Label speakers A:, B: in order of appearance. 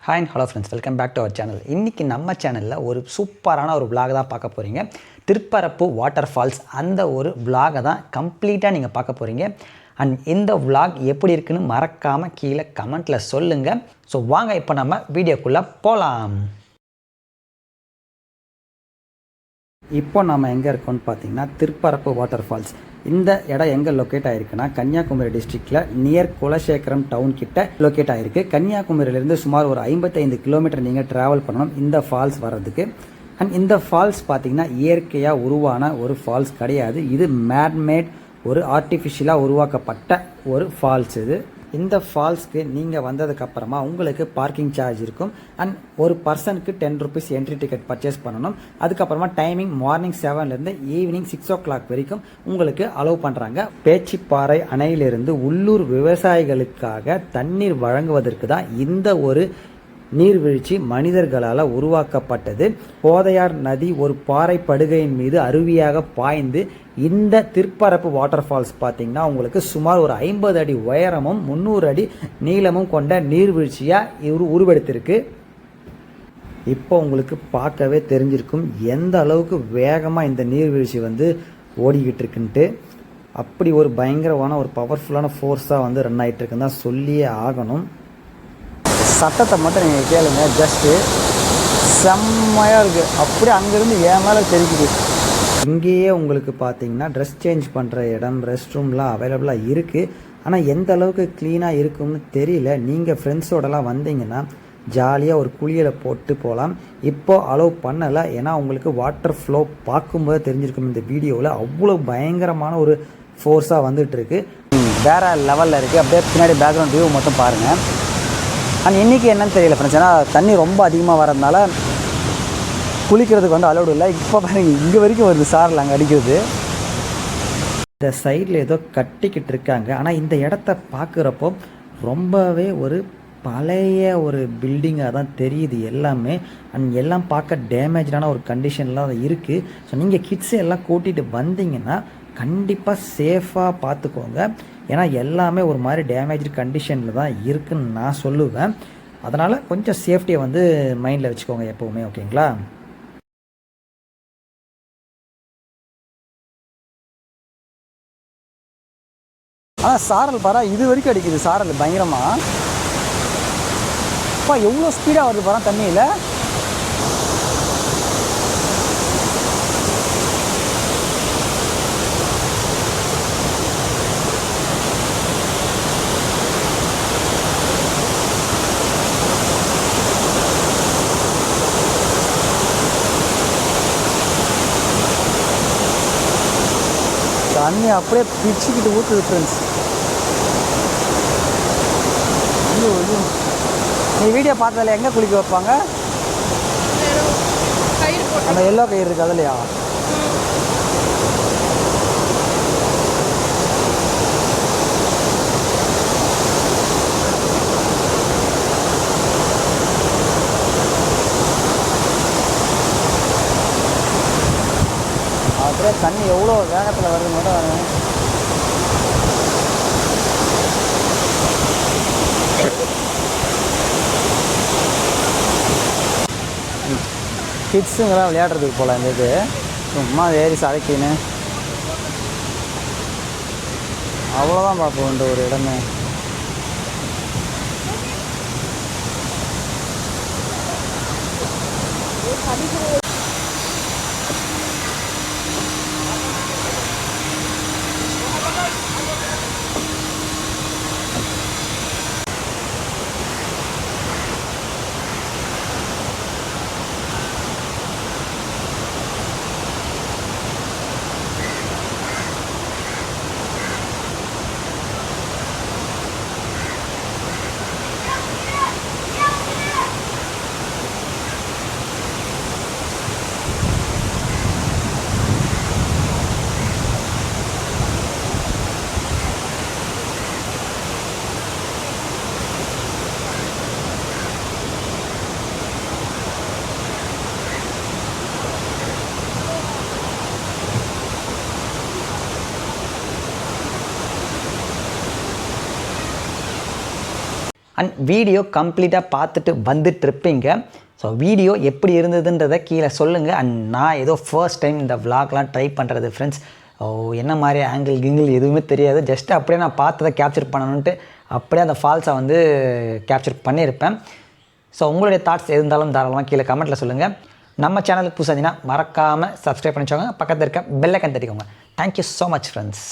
A: Hi and hello friends, welcome back to our channel. இன்றைக்கி நம்ம சேனலில் ஒரு சூப்பரான ஒரு விளாக் தான் பார்க்க போகிறீங்க. திருப்பரப்பு வாட்டர் ஃபால்ஸ் அந்த ஒரு விளாகை தான் கம்ப்ளீட்டாக நீங்கள் பார்க்க போகிறீங்க. அண்ட் இந்த விளாக் எப்படி இருக்குன்னு மறக்காமல் கீழே கமெண்ட்டில் சொல்லுங்கள். ஸோ வாங்க இப்போ நம்ம வீடியோக்குள்ளே போகலாம். இப்போ நம்ம எங்கே இருக்கோம்னு பார்த்தீங்கன்னா திருப்பரப்பு வாட்டர் ஃபால்ஸ். இந்த இடம் எங்கே லொக்கேட் ஆகிருக்குன்னா கன்னியாகுமரி டிஸ்ட்ரிக்டில் நியர் குலசேகரம் டவுன் கிட்ட லொக்கேட் ஆகிருக்கு. கன்னியாகுமரியிலேருந்து சுமார் ஒரு 55 கிலோமீட்டர் நீங்கள் ட்ராவல் பண்ணணும் இந்த ஃபால்ஸ் வர்றதுக்கு. அண்ட் இந்த ஃபால்ஸ் பார்த்தீங்கன்னா இயற்கையாக உருவான ஒரு ஃபால்ஸ் கிடையாது. இது மேட்மேட், ஒரு ஆர்டிஃபிஷியலாக உருவாக்கப்பட்ட ஒரு ஃபால்ஸ் இது. இந்த ஃபால்ஸ்க்கு நீங்கள் வந்ததுக்கப்புறமா உங்களுக்கு பார்க்கிங் சார்ஜ் இருக்கும். அண்ட் ஒரு பர்சனுக்கு 10 rupees என்ட்ரி டிக்கெட் பர்ச்சேஸ் பண்ணணும். அதுக்கப்புறமா டைமிங் மார்னிங் 7லேருந்து ஈவினிங் 6 o'clock வரைக்கும் உங்களுக்கு அலோவ் பண்ணுறாங்க. பேச்சிப்பாறை அணையிலிருந்து உள்ளூர் விவசாயிகளுக்காக தண்ணீர் வழங்குவதற்கு தான் இந்த ஒரு நீர்வீழ்ச்சி மனிதர்களால் உருவாக்கப்பட்டது. போதையார் நதி ஒரு பாறை படுகையின் மீது அருவியாக பாய்ந்து இந்த திருப்பரப்பு வாட்டர் ஃபால்ஸ் பார்த்தீங்கன்னா உங்களுக்கு சுமார் ஒரு 50 அடி உயரமும் 300 அடி நீளமும் கொண்ட நீர்வீழ்ச்சியாக உருவெடுத்திருக்கு. இப்போ உங்களுக்கு பார்க்கவே தெரிஞ்சிருக்கும் எந்த அளவுக்கு வேகமாக இந்த நீர்வீழ்ச்சி ஓடிக்கிட்டு இருக்குன்ட்டு. அப்படி ஒரு பயங்கரமான ஒரு பவர்ஃபுல்லான ஃபோர்ஸாக ரன் ஆகிட்டு இருக்குன்னு தான் சொல்லியே ஆகணும். சத்தத்தை மட்டும் நீங்கள் கேளுங்க, ஜஸ்ட்டு செம்மையாக இருக்குது. அப்படியே அங்கேருந்து ஏன் மேலே தெரிக்குது. இங்கேயே உங்களுக்கு பார்த்தீங்கன்னா ட்ரெஸ் சேஞ்ச் பண்ணுற இடம், ரெஸ்ட் ரூம்லாம் அவைலபிளாக இருக்குது. ஆனால் எந்த அளவுக்கு க்ளீனாக இருக்கும்னு தெரியல. நீங்கள் ஃப்ரெண்ட்ஸோடலாம் வந்தீங்கன்னா ஜாலியாக ஒரு குளியலை போட்டு போகலாம். இப்போது அலோவ் பண்ணலை, ஏன்னா உங்களுக்கு வாட்டர் ஃப்ளோ பார்க்கும்போது தெரிஞ்சிருக்கும் இந்த வீடியோவில் அவ்வளோ பயங்கரமான ஒரு ஃபோர்ஸாக வந்துட்டுருக்கு. வேறு லெவலில் இருக்குது. அப்படியே பின்னாடி பேக்ரவுண்ட் வியூ மட்டும் பாருங்கள். அண்ட் இன்றைக்கி என்னன்னு தெரியல ஃப்ரெண்ட்ஸ், ஏன்னா தண்ணி ரொம்ப அதிகமாக வரதுனால குளிக்கிறதுக்கு அலோடு இல்லை. இப்போ பாருங்கள் இங்கே வரைக்கும் வருது சாரல் அங்கே அடிக்கிறது. இந்த சைடில் ஏதோ கட்டிக்கிட்டு இருக்காங்க. ஆனால் இந்த இடத்த பார்க்குறப்போ ரொம்பவே ஒரு பழைய ஒரு பில்டிங்காக தான் தெரியுது எல்லாமே. அண்ட் எல்லாம் பார்க்க டேமேஜான ஒரு கண்டிஷன்லாம் இருக்குது. ஸோ நீங்கள் கிட்ஸு எல்லாம் கூட்டிகிட்டு வந்தீங்கன்னா கண்டிப்பாக சேஃபாக பார்த்துக்கோங்க. ஏன்னா எல்லாமே ஒரு மாதிரி டேமேஜ் கண்டிஷனில் தான் இருக்குதுன்னு நான் சொல்லுவேன். அதனால் கொஞ்சம் சேஃப்டியை மைண்டில் வச்சுக்கோங்க எப்போவுமே, ஓகேங்களா? ஆனால் சாரல் பாரா இது வரைக்கும் அடிக்குது சாரல் பயங்கரமாக. அப்பா எவ்வளோ ஸ்பீடாக வருது பாரா தண்ணியில். தண்ணி அப்படியே பிச்சுக்கிட்டு ஊற்றுது ஃப்ரெண்ட்ஸ். நீ வீடியோ பார்த்ததில்ல எங்கே குளிக்க வைப்பாங்க? அந்த எல்லோ கயிறு இருக்குது அதுலையா? அப்படியே தண்ணி எவ்வளோ வேகத்தில் வருது மட்டும் வரேன். கிட்ஸுங்கெல்லாம் விளையாடுறதுக்கு போகலாம். இந்த இது சும்மா ஏறி சதைக்கின்னு அவ்வளோதான் பார்ப்போம் இந்த ஒரு இடமே. அண்ட் வீடியோ கம்ப்ளீட்டாக பார்த்துட்டு வந்துட்டு இருப்பீங்க. ஸோ வீடியோ எப்படி இருந்ததுன்றதை கீழே சொல்லுங்கள். அண்ட் நான் ஏதோ ஃபர்ஸ்ட் டைம் இந்த விளாக்லாம் ட்ரை பண்ணுறது ஃப்ரெண்ட்ஸ். என்ன மாதிரி கிங்கிள் எதுவுமே தெரியாது. ஜஸ்ட் அப்படியே நான் பார்த்ததை கேப்சர் பண்ணணுன்ட்டு அப்படியே அந்த ஃபால்ஸை வந்து கேப்சர் பண்ணியிருப்பேன். ஸோ உங்களுடைய தாட்ஸ் எது இருந்தாலும் தாராளமாக கீழே கமெண்ட்டில் சொல்லுங்கள். நம்ம சேனலுக்கு புதுசாக இருந்தீங்கன்னா மறக்காமல் சப்ஸ்கிரைப் பண்ணிச்சோங்க. பக்கத்தில் இருக்க பெல் ஐக்கான் தட்டிக்கோங்க. Thank you so much friends.